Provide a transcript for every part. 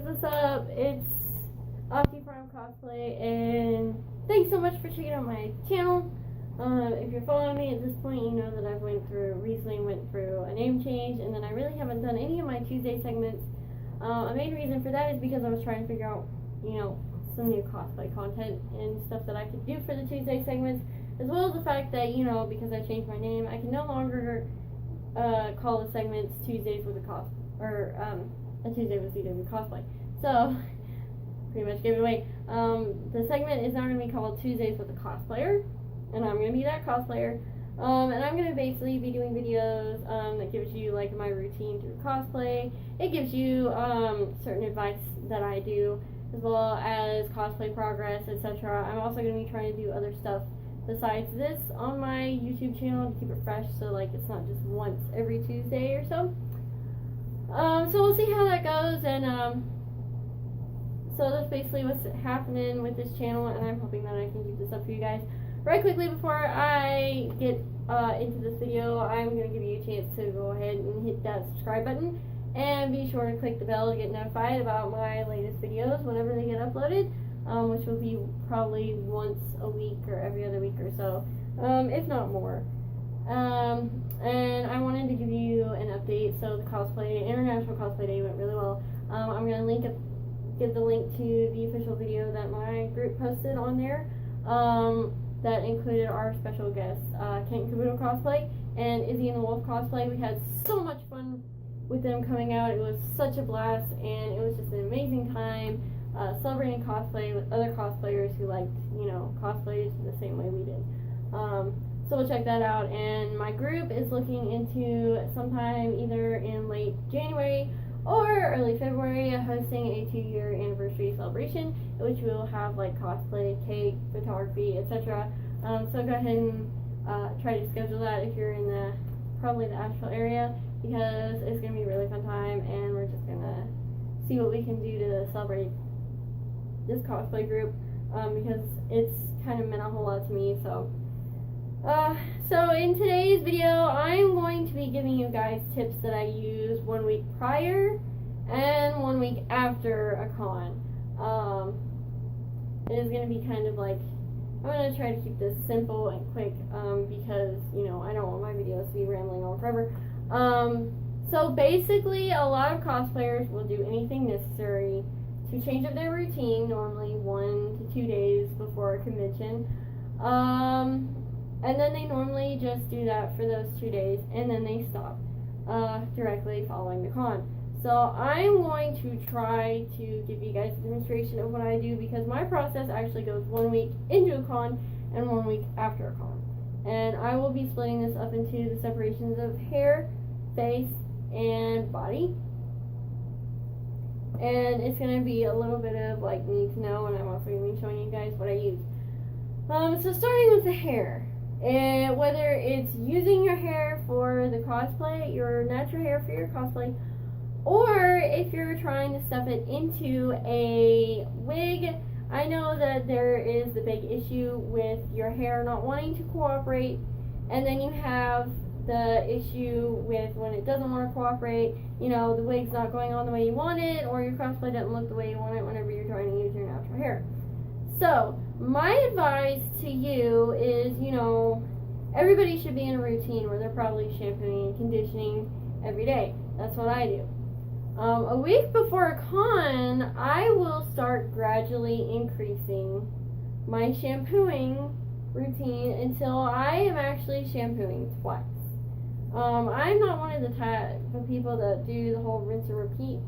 what's up? It's Opti Prime Cosplay, and thanks so much for checking out my channel. If you're following me at this point, you know that I recently went through a name change, and then I really haven't done any of my Tuesday segments. A main reason for that is because I was trying to figure out, some new cosplay content and stuff that I could do for the Tuesday segments, as well as the fact that, because I changed my name, I can no longer call the segments Tuesdays with a Tuesday with CW cosplay. So, pretty much gave it away. The segment is now going to be called Tuesdays with a cosplayer, and I'm going to be that cosplayer. And I'm going to basically be doing videos that gives you like my routine through cosplay. It gives you certain advice that I do, as well as cosplay progress, etc. I'm also going to be trying to do other stuff besides this on my YouTube channel to keep it fresh, so like it's not just once every Tuesday or so. So we'll see how that goes, and so that's basically what's happening with this channel, and I'm hoping that I can keep this up for you guys. Right quickly before I get into this video, I'm going to give you a chance to go ahead and hit that subscribe button, and be sure to click the bell to get notified about my latest videos whenever they get uploaded, which will be probably once a week or every other week or so, if not more. And I wanted to give you an update. So the International Cosplay Day went really well. I'm going to give the link to the official video that my group posted on there, that included our special guests, Kent Kabuto Cosplay and Izzy and the Wolf Cosplay. We had so much fun with them coming out. It was such a blast, and it was just an amazing time celebrating cosplay with other cosplayers who liked, cosplays the same way we did. So we'll check that out, and my group is looking into sometime either in late January or early February hosting a 2-year anniversary celebration, in which we will have like cosplay, cake, photography, etc. So go ahead and try to schedule that if you're in probably the Asheville area, because it's going to be a really fun time, and we're just going to see what we can do to celebrate this cosplay group, because it's kind of meant a whole lot to me. So in today's video, I'm going to be giving you guys tips that I use 1 week prior and 1 week after a con. It is going to be kind of like, I'm going to try to keep this simple and quick, because, I don't want my videos to be rambling on forever. So basically, a lot of cosplayers will do anything necessary to change up their routine, normally 1 to 2 days before a convention. And then they normally just do that for those 2 days, and then they stop directly following the con. So I'm going to try to give you guys a demonstration of what I do, because my process actually goes 1 week into a con and 1 week after a con. And I will be splitting this up into the separations of hair, face, and body. And it's going to be a little bit of like need to know, and I'm also going to be showing you guys what I use. So starting with the hair. And whether it's using your hair for the cosplay, your natural hair for your cosplay, or if you're trying to stuff it into a wig, I know that there is the big issue with your hair not wanting to cooperate, and then you have the issue with when it doesn't want to cooperate, the wig's not going on the way you want it, or your cosplay doesn't look the way you want it whenever you're trying to use your natural hair. So, my advice to you is, everybody should be in a routine where they're probably shampooing and conditioning every day. That's what I do. A week before a con, I will start gradually increasing my shampooing routine until I am actually shampooing twice. I'm not one of the type of people that do the whole rinse and repeat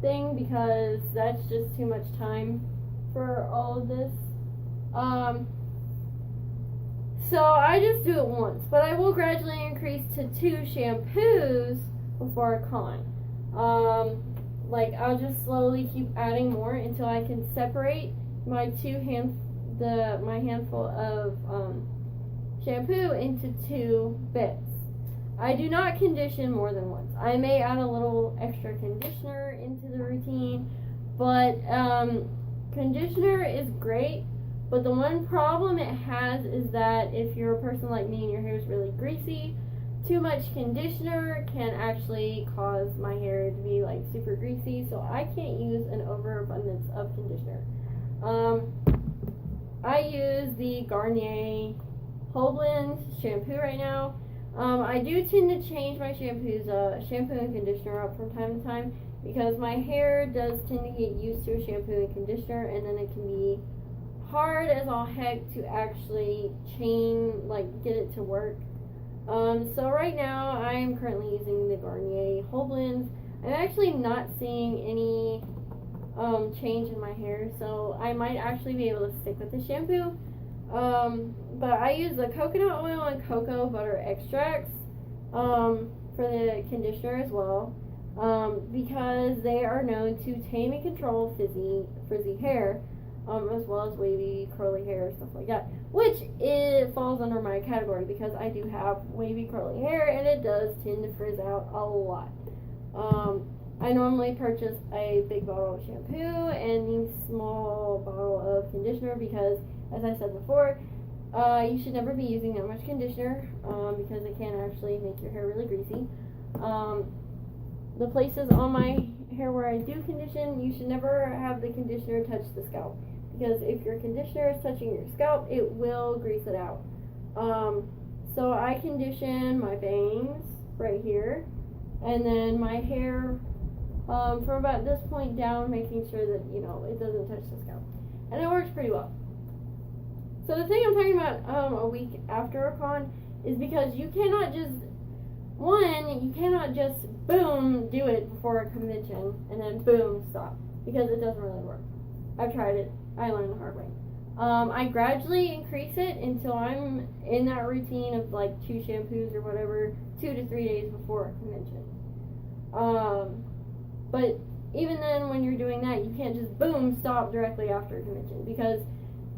thing, because that's just too much time for all of this. So I just do it once, but I will gradually increase to 2 shampoos before a con. Like I'll just slowly keep adding more until I can separate my my handful of shampoo into 2 bits. I do not condition more than once. I may add a little extra conditioner into the routine, but conditioner is great, but the one problem it has is that if you're a person like me and your hair is really greasy, too much conditioner can actually cause my hair to be like super greasy, so I can't use an overabundance of conditioner. I use the Garnier Whole Blend shampoo right now. I do tend to change my shampoo and conditioner up from time to time because my hair does tend to get used to a shampoo and conditioner, and then it can be hard as all heck to actually get it to work. So right now I am currently using the Garnier Whole Blends. I'm actually not seeing any change in my hair, so I might actually be able to stick with the shampoo. But I use the coconut oil and cocoa butter extracts for the conditioner as well, because they are known to tame and control frizzy hair, as well as wavy, curly hair, stuff like that, which it falls under my category because I do have wavy, curly hair, and it does tend to frizz out a lot. I normally purchase a big bottle of shampoo and a small bottle of conditioner because, as I said before, you should never be using that much conditioner because it can actually make your hair really greasy. The places on my hair where I do condition, you should never have the conditioner touch the scalp, because if your conditioner is touching your scalp, it will grease it out. So I condition my bangs right here, and then my hair from about this point down, making sure that it doesn't touch the scalp, and it works pretty well. So the thing I'm talking about a week after a con is because you cannot just boom do it before a convention and then boom stop, because it doesn't really work. I've tried it. I learned the hard way. I gradually increase it until I'm in that routine of like 2 shampoos or whatever, 2 to 3 days before a convention. But even then, when you're doing that, you can't just boom stop directly after a convention, because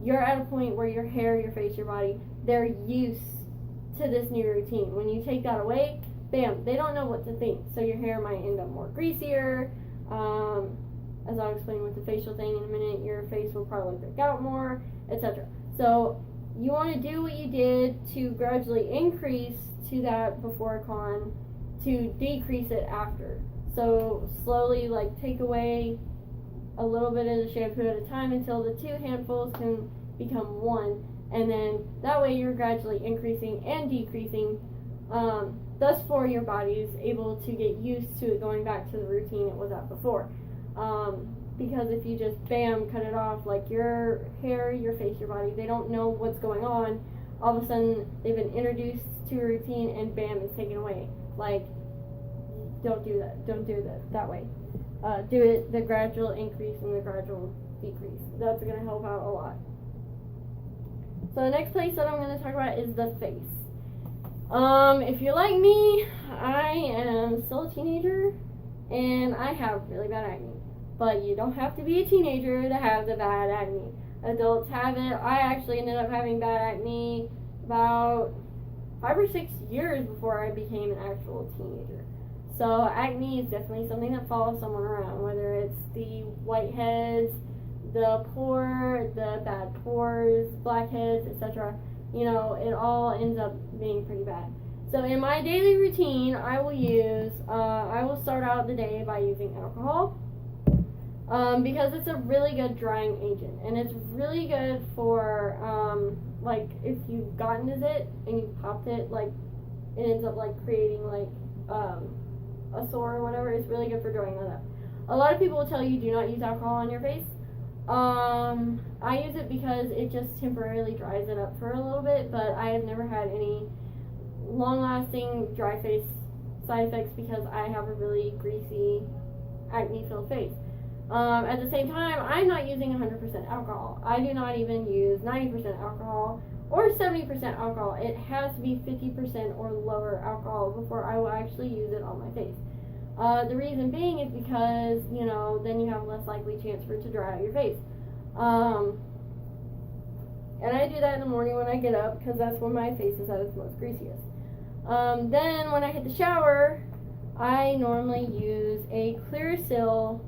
you're at a point where your hair, your face, your body, they're used to this new routine. When you take that away, bam, they don't know what to think. So your hair might end up more greasier. As I'll explain with the facial thing in a minute, your face will probably break out more, etc. So you want to do what you did to gradually increase to that before a con to decrease it after. So slowly, take away a little bit of the shampoo at a time until the 2 handfuls can become 1, and then that way you're gradually increasing and decreasing. Thus far, your body is able to get used to it going back to the routine it was at before. Because if you just bam cut it off, like your hair, your face, your body, they don't know what's going on. All of a sudden, they've been introduced to a routine, and bam, it's taken away. Don't do that. Don't do that way. Do it the gradual increase and the gradual decrease. That's going to help out a lot. So the next place that I'm going to talk about is the face. If you're like me, I am still a teenager, and I have really bad acne. But you don't have to be a teenager to have the bad acne. Adults have it. I actually ended up having bad acne about 5 or 6 years before I became an actual teenager. So acne is definitely something that follows someone around, whether it's the whiteheads, the bad pores, blackheads, etc. It all ends up being pretty bad. So in my daily routine, I will start out the day by using alcohol, because it's a really good drying agent, and it's really good for if you've gotten to it and you popped it, it ends up creating a sore or whatever. It's really good for drying that up. A lot of people will tell you do not use alcohol on your face. I use it because it just temporarily dries it up for a little bit, but I have never had any long-lasting dry face side effects because I have a really greasy, acne-filled face. At the same time, I'm not using 100% alcohol. I do not even use 90% alcohol or 70% alcohol. It has to be 50% or lower alcohol before I will actually use it on my face. The reason being is because, then you have less likely chance for it to dry out your face. And I do that in the morning when I get up, because that's when my face is at its most greasiest. Then when I hit the shower, I normally use a Clearasil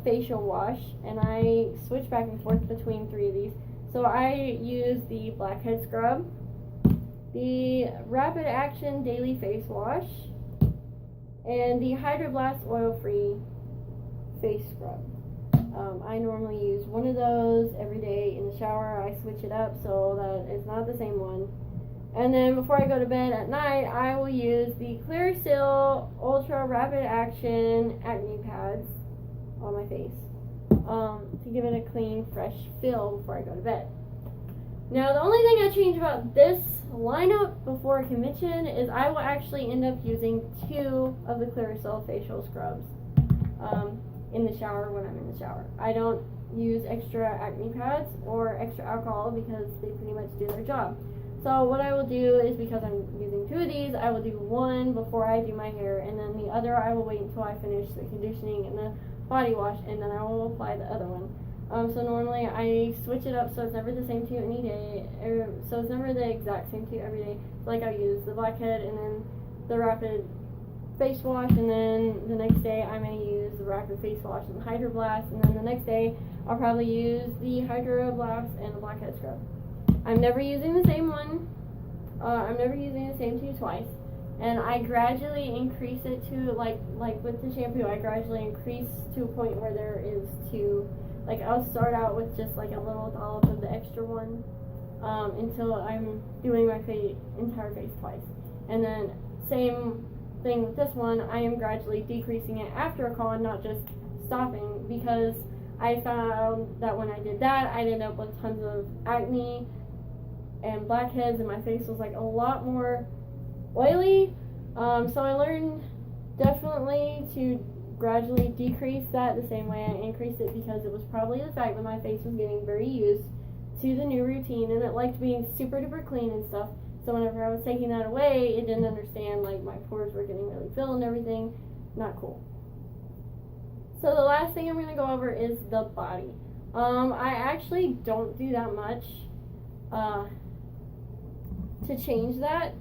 facial wash, and I switch back and forth between 3 of these. So I use the Blackhead Scrub, the Rapid Action Daily Face Wash, and the Hydro Blast Oil-Free Face Scrub. I normally use one of those every day in the shower. I switch it up so that it's not the same one. And then before I go to bed at night, I will use the Clearasil Ultra Rapid Action Acne Pads on my face to give it a clean, fresh feel before I go to bed. Now, the only thing I change about this lineup before a convention is I will actually end up using 2 of the Clearasil facial scrubs in the shower when I'm in the shower. I don't use extra acne pads or extra alcohol because they pretty much do their job. So what I will do is, because I'm using 2 of these, I will do one before I do my hair, and then the other I will wait until I finish the conditioning and the body wash, and then I will apply the other one. So normally I switch it up so it's never the same 2 any day, so it's never the exact same 2 every day. So like I use the Blackhead and then the Rapid face wash, and then the next day I'm going to use the Rapid face wash and the Hydro Blast, and then the next day I'll probably use the Hydro Blast and the Blackhead scrub. I'm never using the same one. I'm never using the same 2 twice. And I gradually increase it to, like with the shampoo, I gradually increase to a point where there is 2. Like, I'll start out with just like a little dollop of the extra one until I'm doing my entire face twice. And then same thing with this one, I am gradually decreasing it after a con, not just stopping, because I found that when I did that, I'd end up with tons of acne and blackheads, and my face was like a lot more oily. So I learned definitely to gradually decrease that the same way I increased it, because it was probably the fact that my face was getting very used to the new routine, and it liked being super duper clean and stuff. So whenever I was taking that away, it didn't understand, like, my pores were getting really filled and everything. Not cool. So the last thing I'm going to go over is the body. I actually don't do that much to change that.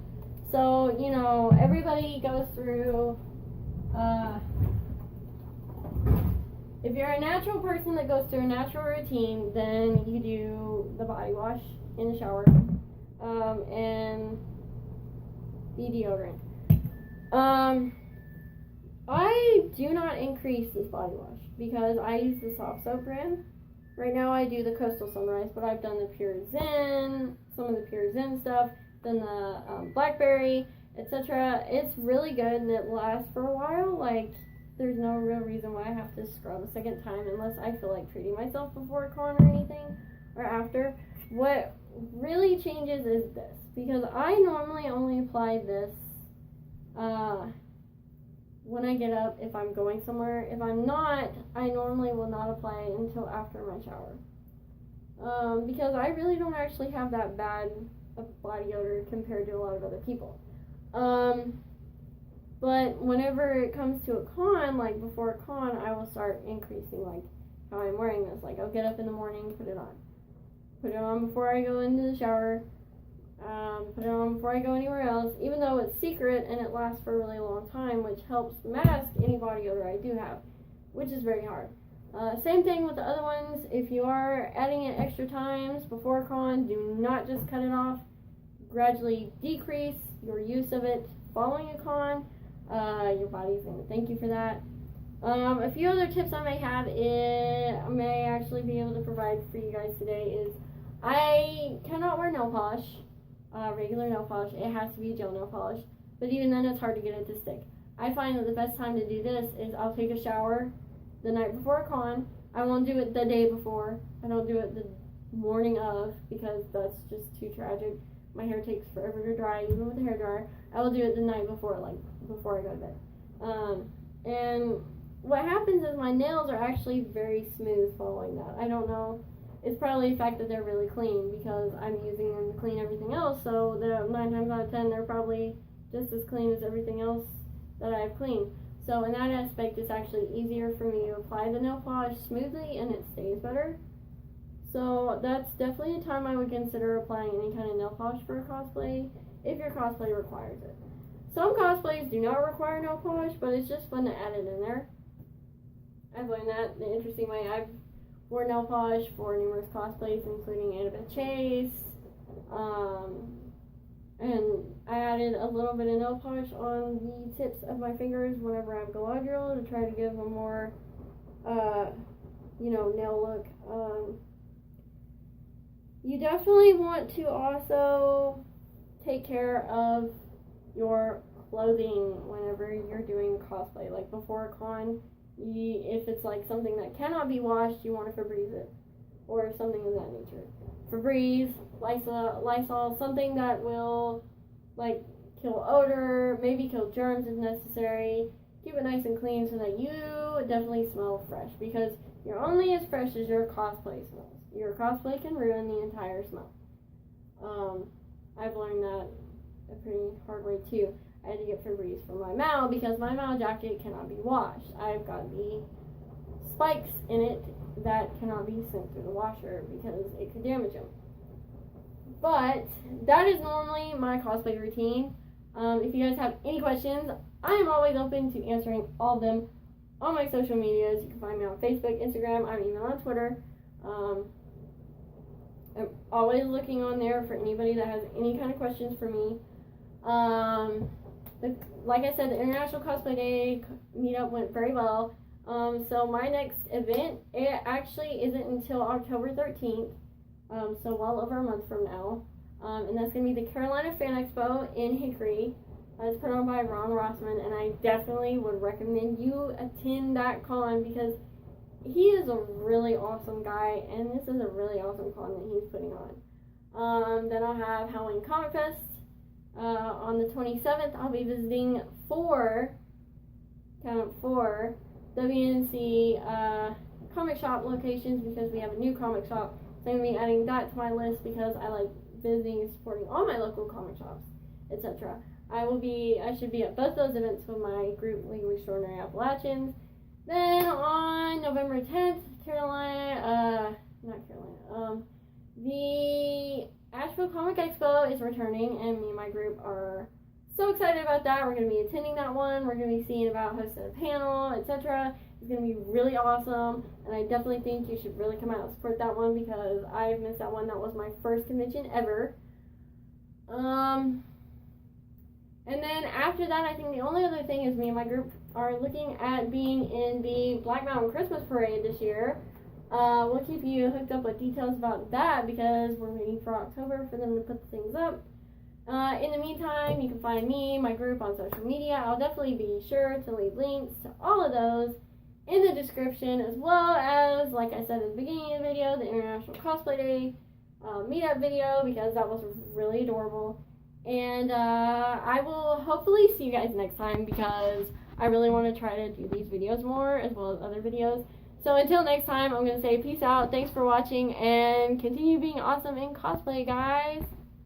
So, you know, everybody goes through, if you're a natural person that goes through a natural routine, then you do the body wash in the shower, and the deodorant. I do not increase this body wash because I use the soft soap brand. Right now I do the Coastal Sunrise, but I've done the Pure Zen, some of the Pure Zen stuff, then the Blackberry, etc. It's really good and it lasts for a while. Like, there's no real reason why I have to scrub a second time unless I feel like treating myself before a con or anything, or after. What really changes is this, because I normally only apply this when I get up if I'm going somewhere. If I'm not, I normally will not apply it until after my shower, because I really don't actually have that bad of body odor compared to a lot of other people. But whenever it comes to a con, like before a con, I will start increasing, like how I'm wearing this. Like, I'll get up in the morning, put it on. Put it on before I go into the shower. Put it on before I go anywhere else, even though it's secret and it lasts for a really long time, which helps mask any body odor I do have, which is very hard. Same thing with the other ones. If you are adding it extra times before a con, do not just cut it off. Gradually decrease your use of it following a con. Your body's going to thank you for that. A few other tips I may have, I may actually be able to provide for you guys today is, I cannot wear nail polish, regular nail polish. It has to be gel nail polish, but even then it's hard to get it to stick. I find that the best time to do this is I'll take a shower the night before a con. I won't do it the day before. I don't do it the morning of, because that's just too tragic. My hair takes forever to dry, even with a hairdryer. I will do it the night before, like before I go to bed. And what happens is my nails are actually very smooth following that. I don't know. It's probably the fact that they're really clean, because I'm using them to clean everything else. So 9 times out of 10, they're probably just as clean as everything else that I've cleaned. So in that aspect, it's actually easier for me to apply the nail polish smoothly, and it stays better. So that's definitely a time I would consider applying any kind of nail polish for a cosplay, if your cosplay requires it. Some cosplays do not require nail polish, but it's just fun to add it in there. I've learned that the interesting way. I've worn nail polish for numerous cosplays, including Annabeth Chase, and I added a little bit of nail polish on the tips of my fingers whenever I have Galadriel to try to give a more nail look. You definitely want to also take care of your clothing whenever you're doing cosplay. Like before a con, if it's like something that cannot be washed, you want to Febreze it, or something of that nature. Febreze, Lysol, something that will like kill odor, maybe kill germs if necessary. Keep it nice and clean so that you definitely smell fresh, because you're only as fresh as your cosplay smells. Your cosplay can ruin the entire smell. I've learned that a pretty hard way too. I had to get Febreze for my Mao because my Mao jacket cannot be washed. I've got the spikes in it that cannot be sent through the washer because it could damage them. But that is normally my cosplay routine. If you guys have any questions, I am always open to answering all of them on my social medias. You can find me on Facebook, Instagram, I'm even on Twitter. I'm always looking on there for anybody that has any kind of questions for me. Like I said, the International Cosplay Day meetup went very well. So my next event, it actually isn't until October 13th, so well over a month from now. And that's going to be the Carolina Fan Expo in Hickory. It's put on by Ron Rossman, and I definitely would recommend you attend that con because he is a really awesome guy, and this is a really awesome con that he's putting on. Then I'll have Halloween Comic Fest. On the 27th, I'll be visiting four WNC comic shop locations because we have a new comic shop. So I'm going to be adding that to my list because I like visiting and supporting all my local comic shops, etc. I should be at both those events with my group, League of Extraordinary Appalachians. Then on November 10th, the Asheville Comic Expo is returning, and me and my group are so excited about that. We're going to be attending that one. We're going to be seeing about hosting a panel, etc. It's going to be really awesome, and I definitely think you should really come out and support that one because I've missed that one. That was my first convention ever. And then after that, I think the only other thing is me and my group are looking at being in the Black Mountain Christmas Parade this year. We'll keep you hooked up with details about that because we're waiting for October for them to put the things up. In the meantime, you can find me, my group on social media. I'll definitely be sure to leave links to all of those in the description, as well as, like I said at the beginning of the video, the International Cosplay Day meetup video because that was really adorable. And I will hopefully see you guys next time because I really want to try to do these videos more as well as other videos. So until next time, I'm going to say peace out, thanks for watching, and continue being awesome in cosplay, guys.